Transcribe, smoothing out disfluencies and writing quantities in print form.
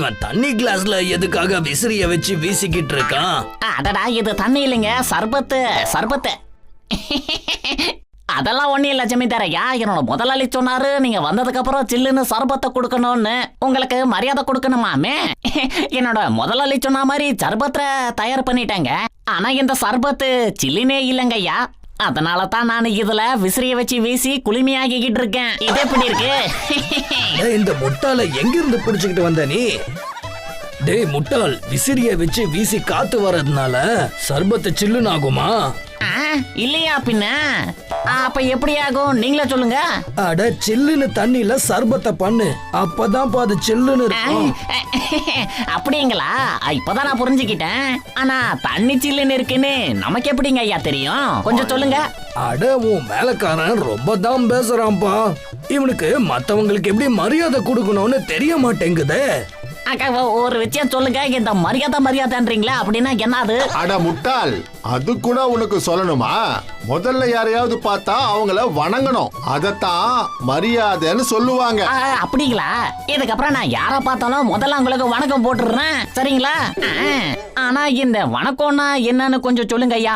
இவன் தண்ணி கிளாஸ்ல எதுக்காக விசிறிய வச்சு வீசிக்கிட்டு இருக்கான்? அடடா, இது தண்ணி இல்லைங்க, சர்பத்து சர்பத்து. அதெல்லாம் ஒண்ணும் இல்ல ஜமீன்தாரையா. என்னோட முதலாளி சொன்னாரு நீங்க வந்ததுக்கு அப்புறம் சில்லுன்னு சர்பத்தை கொடுக்கணும்னு. உங்களுக்கு மரியாதை கொடுக்கணுமாமே. என்னோட முதலாளி சொன்ன மாதிரி சர்பத்தை தயார் பண்ணிட்டேங்க. ஆனா இந்த சர்பத்து சில்லுனே இல்லைங்கய்யா. அதனால தான் நான் இதுல விசிறிய வச்சு வீசி குளுமையாகிக்கிட்டு இருக்கேன். இது எப்படி இருக்கு? இந்த முட்டாளை எங்கிருந்து புடிச்சுக்கிட்டு வந்த நீ? டேய் முட்டாள், விசிறிய வச்சு வீசி காத்து வர்றதுனால சர்பத்து சில்லுன்னு ஆகுமா? இல்லையா பின்ன? அப்ப எப்படி ஆகும் நீங்களே சொல்லுங்க. அட, சில்லுன்னு தண்ணில சர்பத்தை பண்ணு, அப்பதான் அது சில்லுன்னு இருக்கும். அப்படிங்களா? இப்பதான் நான் புரிஞ்சுக்கிட்டேன். ஆனா தண்ணி சில்லுன்னு இருக்குன்னு நமக்கு எப்படிங்க ஐயா தெரியும்? கொஞ்சம் சொல்லுங்க. அட, உன் வேலைக்காரன் ரொம்ப தான் பேசுறான்பா. இவனுக்கு மத்தவங்களுக்கு எப்படி மரியாதை கொடுக்கணும்னு தெரிய மாட்டேங்குதே. ஒரு விஷயம் சொல்லுங்க. இந்த மரியாதைன்றீங்களா? அப்படின்னா என்னது? அட முட்டாள், அது கூட உனக்கு சொல்லணுமா? முதல்ல யாரையாவது பார்த்தா அவங்கள வணங்கணும். அதத்தான் மரியாதைன்னு சொல்லுவாங்க. அப்படிங்களா? இதுக்கப்புறம் நான் யார பார்த்தாலும் முதல்ல உங்களுக்கு வணக்கம் போட்டுறேன், சரிங்களா? ஆனா இந்த வணக்கம்னா என்னன்னு கொஞ்சம் சொல்லுங்க ஐயா.